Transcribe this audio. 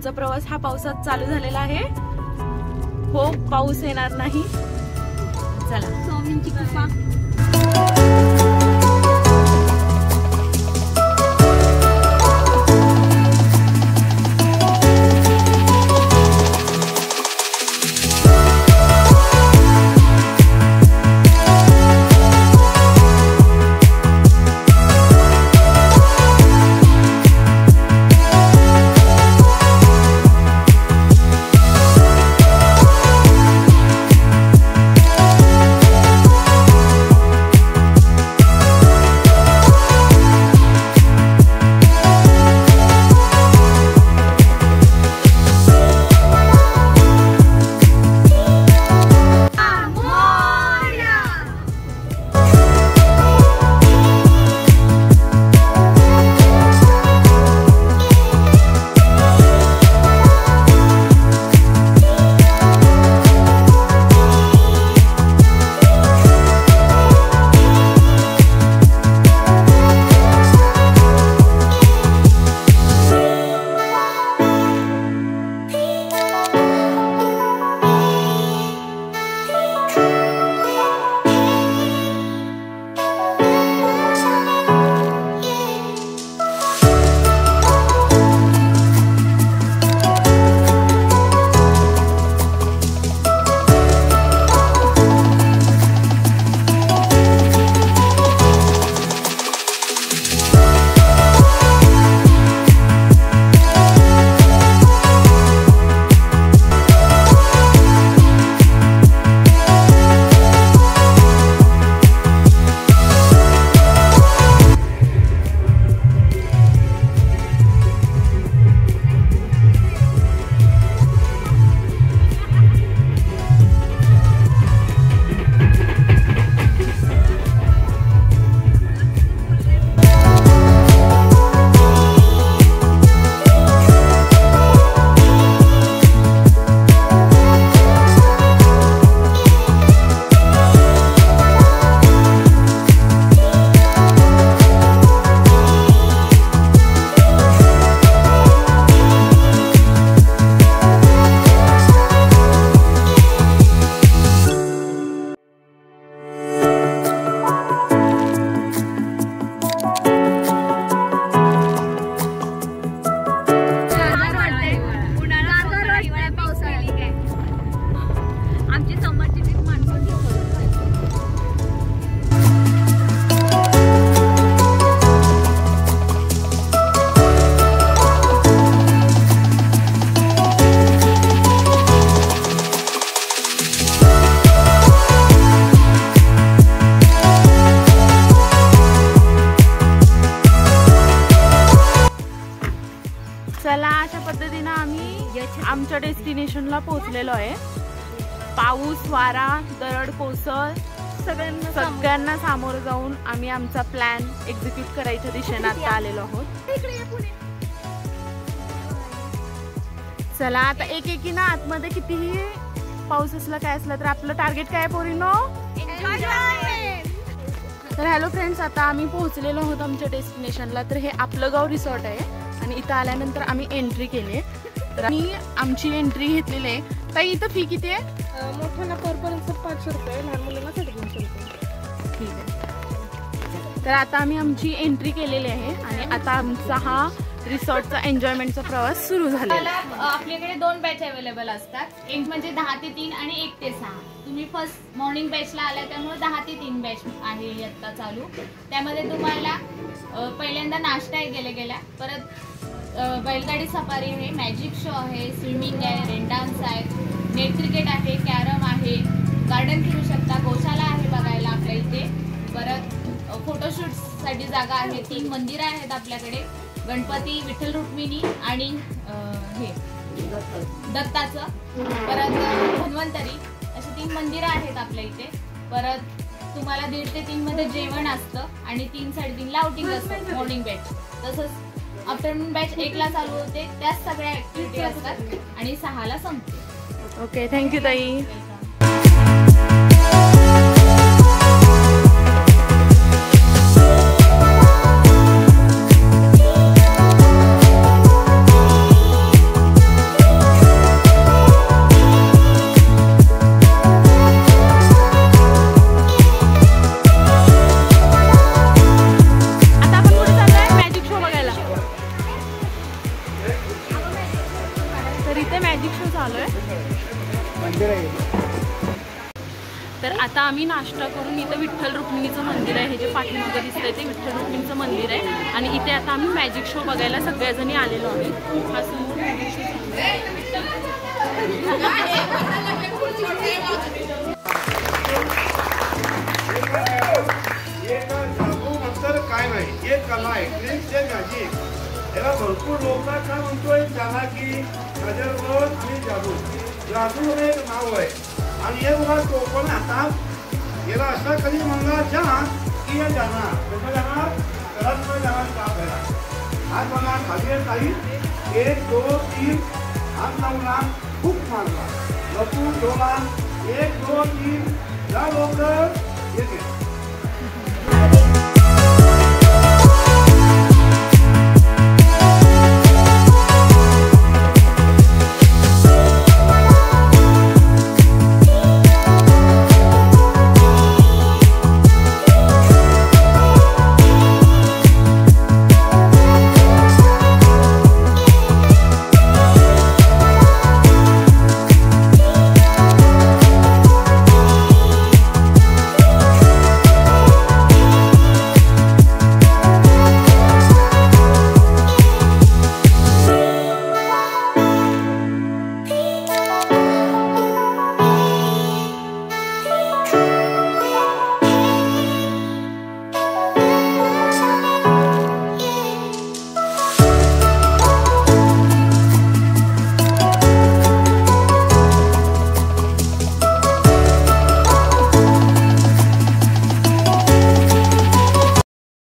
आमचा प्रवास हा पावसात चालू झालेला आहे। हो, पाऊस येणार नाही। चला, स्वामींची कृपा। चला, अशा पद्धतीने आम्ही आमच्या डेस्टिनेशनला पोहोचलेलो आहे। पाऊस, वारा, दरड, कोसळ सगळ्यांना सामोरं जाऊन आम्ही आमचा प्लॅन एक्झिक्यूट करायच्या दिशेने आता आलेलो आहोत। चला, आता एकेकीनं आतमध्ये कितीही पाऊस असला काय असला तर आपलं टार्गेट काय पोरीनो? तर हॅलो फ्रेंड्स, आता आम्ही पोहोचलेलो आहोत आमच्या डेस्टिनेशनला। तर हे आपलं गाव रिसॉर्ट आहे आणि इथं आल्यानंतर आम्ही एंट्री केली आहे। तर आम्ही आमची एंट्री घेतलेली आहे। ताई, इथं फी किती आहे? मोठ्यांना पर पर्सन 500 रुपये, लहान मुलांना 350 रुपये। ठीक आहे। तर आता आम्ही आमची एंट्री केलेली आहे आणि आता आमचा हा रिसॉर्टचा एन्जॉयमेंटचा प्रवास सुरू झालेला आहे। आपल्याकडे 2 बॅच अवेलेबल असतात, एक म्हणजे 10 ते 3 आणि 1 ते 6। तुम्ही फर्स्ट मॉर्निंग बॅचला आला त्यामुळे 10 ते 3 बॅच आहे आता चालू। त्यामध्ये तुम्हाला पहिल्यांदा नाश्ता आहे गेल्या, परत बैलगाडी सफारी आहे, मॅजिक शो आहे, स्विमिंग आहे, रेन डान्स आहे, नेट क्रिकेट आहे, कॅरम आहे, गार्डन फिरू शकता, गोशाला आहे बघायला आपल्या इथे, परत फोटोशूटसाठी जागा आहे, 3 मंदिरं आहेत आपल्याकडे, गणपती, विठ्ठल रुक्मिणी आणि हे दत्ताचं, परत धन्वंतरी, अशी 3 मंदिरं आहेत आपल्या इथे। परत तुम्हाला 1:30 ते 3 मध्ये जेवण असतं आणि 3-3:30 ला आउटिंग असतं मॉर्निंग बॅच। तसंच आफ्टरनून बॅच 1 ला चालू होते, त्याच सगळ्या ऍक्टिव्हिटी असतात आणि 6 ला संपते। ओके, थँक्यू ताई। तर आता आम्ही नाश्ता करून इथं विठ्ठल रुक्मिणीचं मंदिर आहे, हे जे पाठीमागे दिसतंय ते विठ्ठल रुक्मिणीचं मंदिर आहे आणि इथे आता आम्ही मॅजिक शो बघायला सगळ्याजणी आलेलो आहोत. हा समोर मॅजिक शो काय नाही, एक कला आहे मॅजिक. याला भरपूर लोक काय म्हणतोय चालाकी, नजरबंद आणि जादू. जादू हे एक नाव आहे आणि हे बघा टोपण हातात याला असा कधी म्हणला जा की या जाणार कसं जाणार घरात जाणार का पहिला हात बघा खाली काही 1 2 3 हात लावला खूप मारला लपून ठेवला 1 2 3 जा लवकर येते.